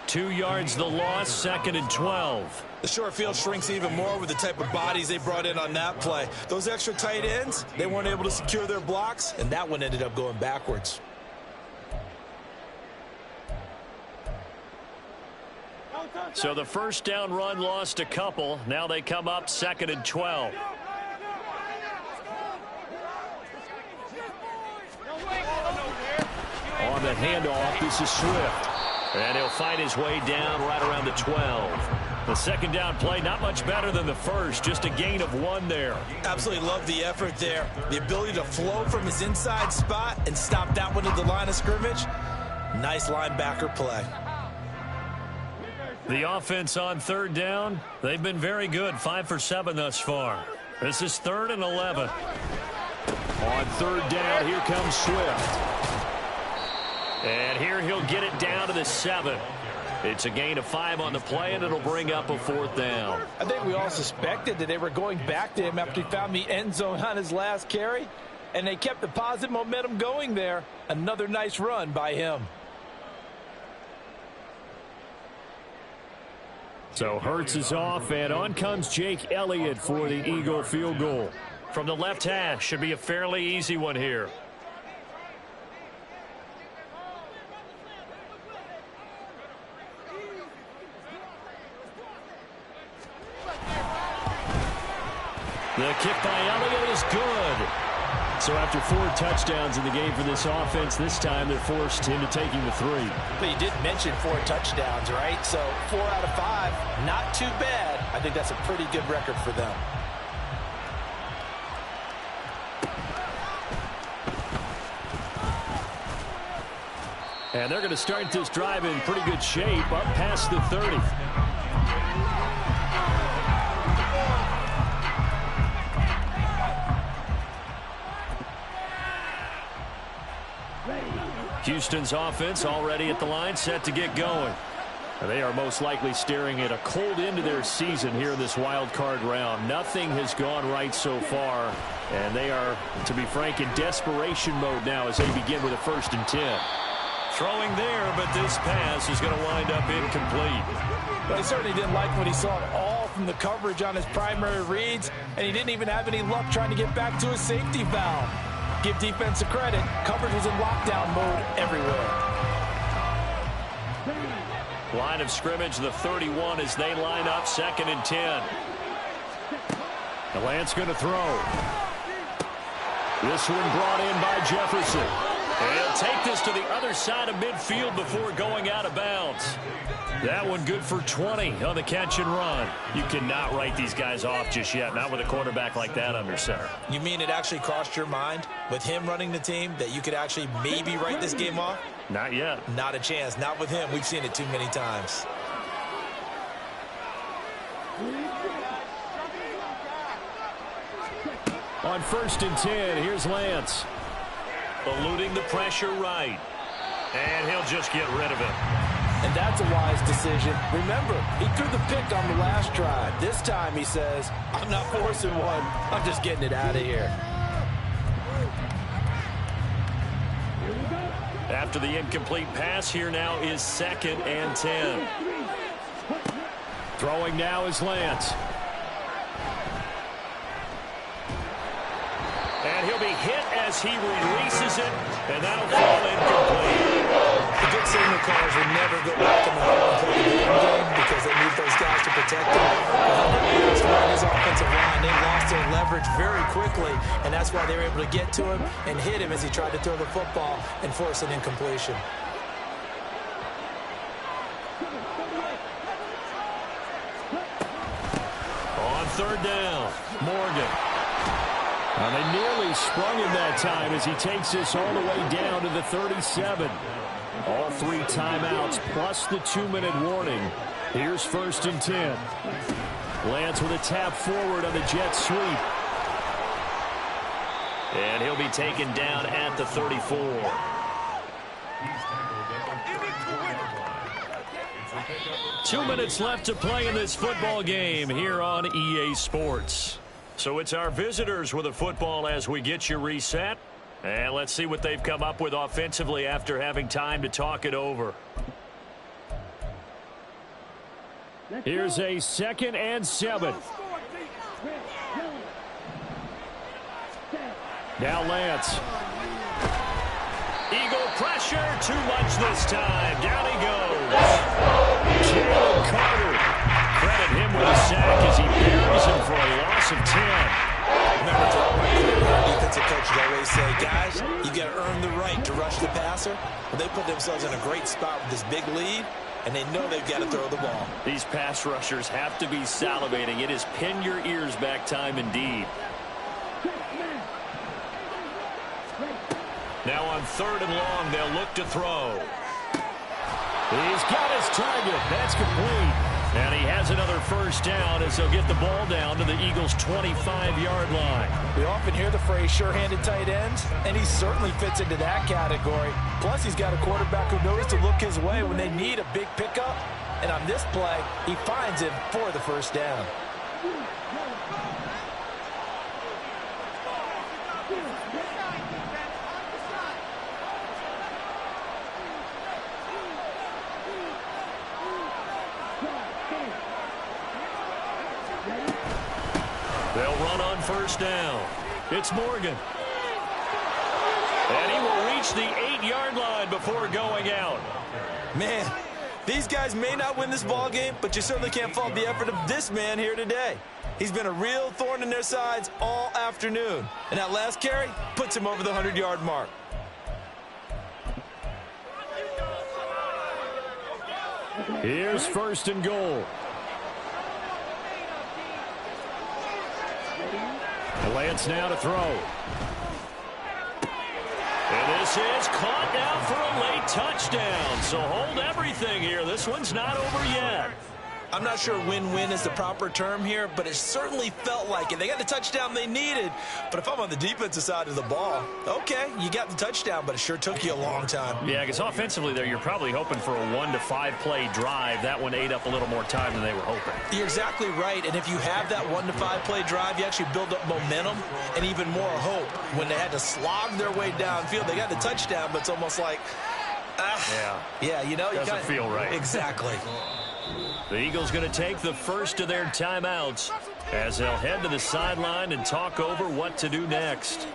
2 yards the loss, 2nd and 12. The short field shrinks even more with the type of bodies they brought in on that play. Those extra tight ends, they weren't able to secure their blocks, and that one ended up going backwards. So the first down run lost a couple. Now they come up 2nd and 12. On the handoff, this is Swift. And he'll find his way down right around the 12. The second down play, not much better than the first. Just a gain of 1 there. Absolutely love the effort there. The ability to flow from his inside spot and stop that one at the line of scrimmage. Nice linebacker play. The offense on 3rd down, they've been very good. 5 for 7 thus far. This is 3rd and 11. On 3rd down, here comes Swift. And here he'll get it down to the 7. It's a gain of 5 on the play, and it'll bring up a 4th down. I think we all suspected that they were going back to him after he found the end zone on his last carry, and they kept the positive momentum going there. Another nice run by him. So Hurts is off, and on comes Jake Elliott for the Eagle field goal. From the left hash, should be a fairly easy one here. The kick by Elliott is good. So after 4 touchdowns in the game for this offense, this time they're forced into taking the 3. But you did mention 4 touchdowns, right? So 4 out of 5, not too bad. I think that's a pretty good record for them. And they're going to start this drive in pretty good shape, up past the 30. Houston's offense already at the line, set to get going. They are most likely staring at a cold end to their season here in this wild card round. Nothing has gone right so far, and they are, to be frank, in desperation mode now as they begin with a 1st and 10. Throwing there, but this pass is going to wind up incomplete. But he certainly didn't like what he saw at all from the coverage on his primary reads, and he didn't even have any luck trying to get back to his safety valve. Give defense a credit. Coverage was in lockdown mode everywhere. Line of scrimmage, the 31 as they line up 2nd and 10. The Lance going to throw. This one brought in by Jefferson. And he'll take this to the other side of midfield before going out of bounds. That one good for 20 on the catch and run. You cannot write these guys off just yet, not with a quarterback like that under center. You mean it actually crossed your mind with him running the team that you could actually maybe write this game off? Not yet. Not a chance. Not with him. We've seen it too many times. On 1st and 10, here's Lance. Eluding the pressure right. And he'll just get rid of it. And that's a wise decision. Remember, he threw the pick on the last drive. This time he says, I'm not forcing one. I'm just getting it out of here. After the incomplete pass, here now is 2nd and 10. Throwing now is Lance. And he'll be hit as he releases it, and that'll fall incomplete. The good signal callers will never go back in the hole and play the game because they need those guys to protect them. His offensive line, they lost their leverage very quickly, and that's why they were able to get to him and hit him as he tried to throw the football and force an incompletion. On 3rd down, Morgan. And they nearly sprung him that time as he takes this all the way down to the 37. All 3 timeouts plus the 2-minute warning. Here's 1st and 10. Lance with a tap forward on the jet sweep. And he'll be taken down at the 34. 2 minutes left to play in this football game here on EA Sports. So it's our visitors with a football as we get you reset. And let's see what they've come up with offensively after having time to talk it over. Here's a 2nd and 7. Now Lance. Eagle pressure, too much this time. Down he goes. Jalen Carter. Credit him with a sack as he buries him for a loss of 10. Remember, our defensive coaches always say, guys, you got to earn the right to rush the passer. Well, they put themselves in a great spot with this big lead, and they know they've got to throw the ball. These pass rushers have to be salivating. It is pin your ears back time indeed. Now on 3rd and long, they'll look to throw. He's got his target. That's complete. And he has another first down as they'll get the ball down to the Eagles' 25-yard line. We often hear the phrase sure-handed tight ends, and he certainly fits into that category. Plus, he's got a quarterback who knows to look his way when they need a big pickup. And on this play, he finds him for the first down. They'll run on first down. It's Morgan. And he will reach the 8-yard line before going out. Man, these guys may not win this ball game, but you certainly can't fault the effort of this man here today. He's been a real thorn in their sides all afternoon. And that last carry puts him over the 100-yard mark. Here's 1st and goal. Lance now to throw. And this is caught down for a late touchdown. So hold everything here. This one's not over yet. I'm not sure win-win is the proper term here, but it certainly felt like it. They got the touchdown they needed, but if I'm on the defensive side of the ball, okay, you got the touchdown, but it sure took you a long time. Yeah, because offensively there, you're probably hoping for a 1 to 5 play drive. That one ate up a little more time than they were hoping. You're exactly right, and if you have that 1 to 5 play drive, you actually build up momentum and even more hope. When they had to slog their way downfield, they got the touchdown, but it's almost like, yeah, you know, doesn't feel right. Exactly. The Eagles going to take the first of their timeouts as they'll head to the sideline and talk over what to do next.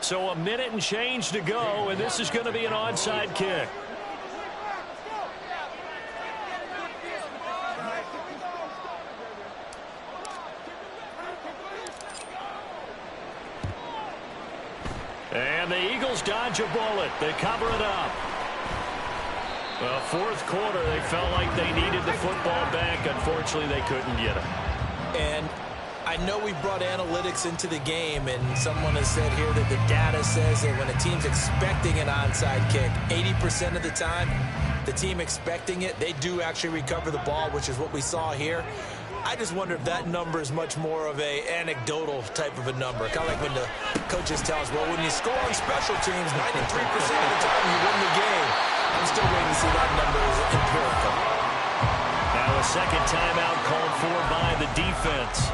So a minute and change to go, and this is going to be an onside kick. And the Eagles dodge a bullet. They cover it up. Well, 4th quarter, they felt like they needed the football back. Unfortunately, they couldn't get it. And I know we brought analytics into the game, and someone has said here that the data says that when a team's expecting an onside kick, 80% of the time, the team expecting it, they do actually recover the ball, which is what we saw here. I just wonder if that number is much more of a anecdotal type of a number. Kind of like when the coaches tell us, well, when you score on special teams, 93% of the time you win the game. I'm still waiting to see that number is empirical. Now a second timeout called for by the defense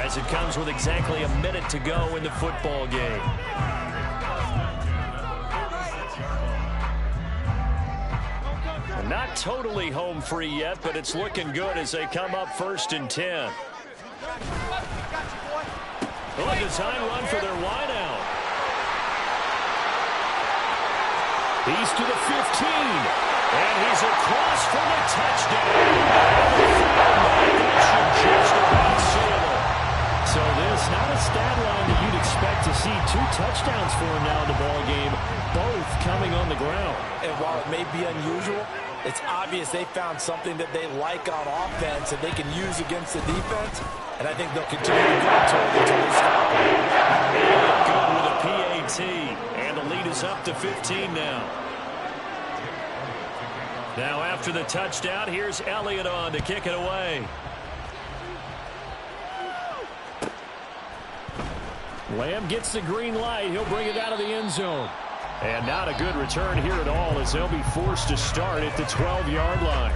as it comes with exactly a minute to go in the football game. Not totally home free yet, but it's looking good as they come up 1st and 10. Well, a design run for their wideout. He's to the 15, and he's across for the touchdown. Should just about seal it. So this, not a stat line that you'd expect to see 2 touchdowns for him now in the ball game, both coming on the ground. And while it may be unusual, it's obvious they found something that they like on offense and they can use against the defense, and I think they'll continue to go to it until they stop it. Good with a PAT, and the lead is up to 15 now. Now after the touchdown, here's Elliott on to kick it away. Lamb gets the green light. He'll bring it out of the end zone. And not a good return here at all as they'll be forced to start at the 12-yard line.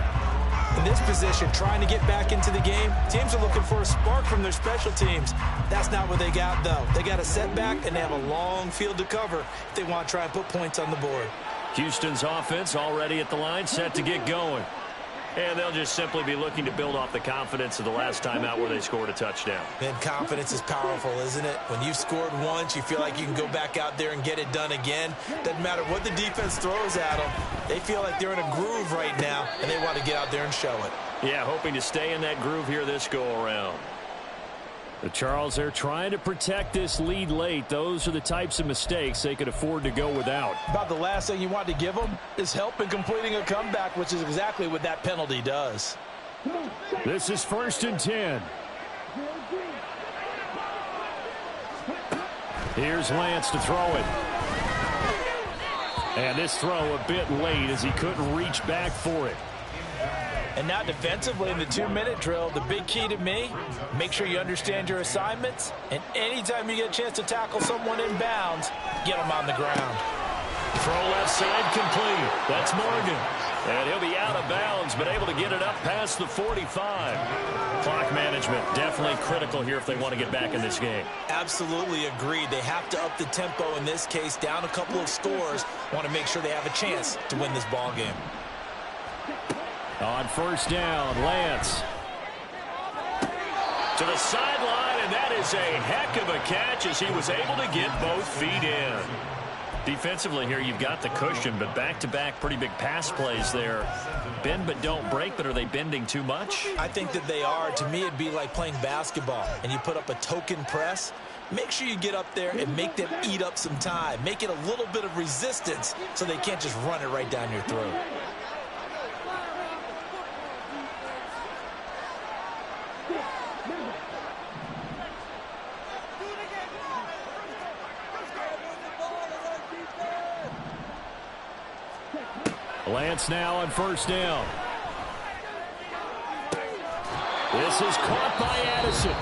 In this position, trying to get back into the game, teams are looking for a spark from their special teams. That's not what they got, though. They got a setback, and they have a long field to cover if they want to try and put points on the board. Houston's offense already at the line, set to get going. And they'll just simply be looking to build off the confidence of the last time out where they scored a touchdown. And confidence is powerful, isn't it? When you've scored once, you feel like you can go back out there and get it done again. Doesn't matter what the defense throws at them. They feel like they're in a groove right now, and they want to get out there and show it. Yeah, hoping to stay in that groove here this go-around. The Charles, they're trying to protect this lead late. Those are the types of mistakes they could afford to go without. About the last thing you want to give them is help in completing a comeback, which is exactly what that penalty does. This is 1st and 10. Here's Lance to throw it. And this throw a bit late as he couldn't reach back for it. And now defensively in the 2-minute drill, the big key to me, make sure you understand your assignments, and anytime you get a chance to tackle someone in bounds, get them on the ground. Throw left side complete. That's Morgan. And he'll be out of bounds, but able to get it up past the 45. Clock management definitely critical here if they want to get back in this game. Absolutely agreed. They have to up the tempo in this case, down a couple of scores. Want to make sure they have a chance to win this ball game. On 1st down, Lance. To the sideline, and that is a heck of a catch as he was able to get both feet in. Defensively here, you've got the cushion, but back-to-back pretty big pass plays there. Bend but don't break, but are they bending too much? I think that they are. To me, it'd be like playing basketball, and you put up a token press. Make sure you get up there and make them eat up some time. Make it a little bit of resistance so they can't just run it right down your throat. Lance now on 1st down. This is caught by Addison.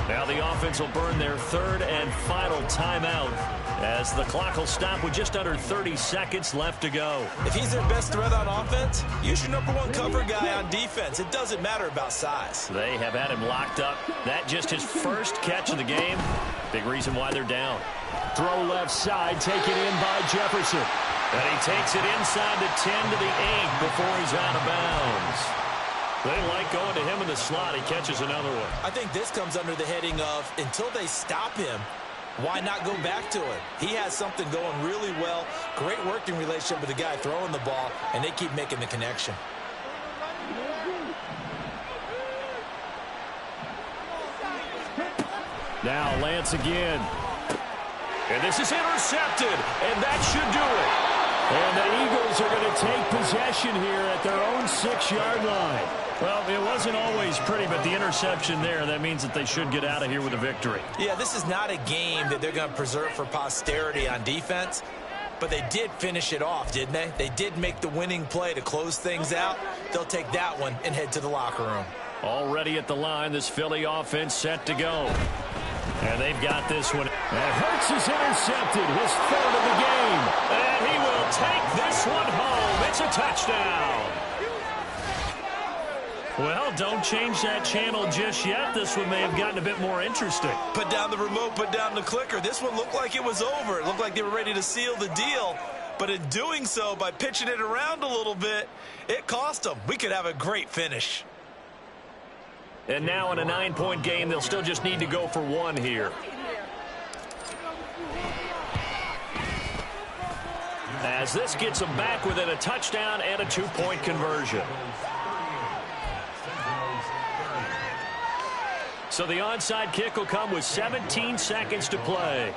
Now the offense will burn their 3rd and final timeout as the clock will stop with just under 30 seconds left to go. If he's their best threat on offense, use your #1 cover guy on defense. It doesn't matter about size. They have had him locked up. That just his first catch of the game. Big reason why they're down. Throw left side, taken in by Jefferson. And he takes it inside the 10 to the 8 before he's out of bounds. They like going to him in the slot. He catches another one. I think this comes under the heading of until they stop him, why not go back to it? He has something going really well. Great working relationship with the guy throwing the ball, and they keep making the connection. Now Lance again. And this is intercepted, and that should do it. And the Eagles are going to take possession here at their own 6-yard line. Well, it wasn't always pretty, but the interception there, that means that they should get out of here with a victory. Yeah, this is not a game that they're going to preserve for posterity on defense, but they did finish it off, didn't they? They did make the winning play to close things out. They'll take that one and head to the locker room. Already at the line, this Philly offense set to go. And they've got this one. And Hurts is intercepted, his 3rd of the game. And he will take this one home. It's a touchdown. Well, don't change that channel just yet. This one may have gotten a bit more interesting. Put down the remote, put down the clicker. This one looked like it was over. It looked like they were ready to seal the deal. But in doing so, by pitching it around a little bit, it cost them. We could have a great finish. And now in a 9-point game, they'll still just need to go for 1 here. As this gets them back within a touchdown and a 2-point conversion. So the onside kick will come with 17 seconds to play.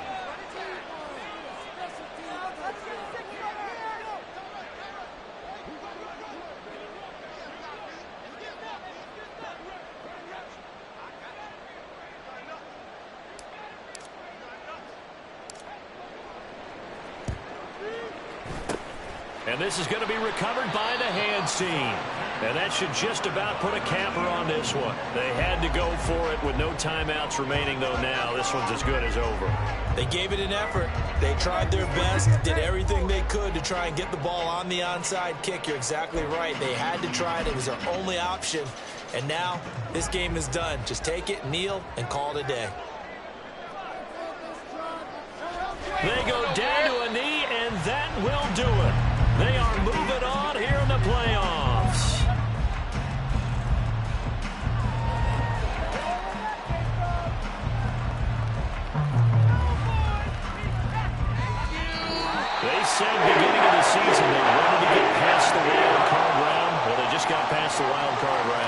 And And this is going to be recovered by the hands team. And that should just about put a capper on this one. They had to go for it with no timeouts remaining, though now this one's as good as over. They gave it an effort. They tried their best, did everything they could to try and get the ball on the onside kick. You're exactly right. They had to try it. It was their only option. And now this game is done. Just take it, kneel, and call it a day. They go down to a knee, and that will do it. They are moving on here in the playoffs. They said beginning of the season they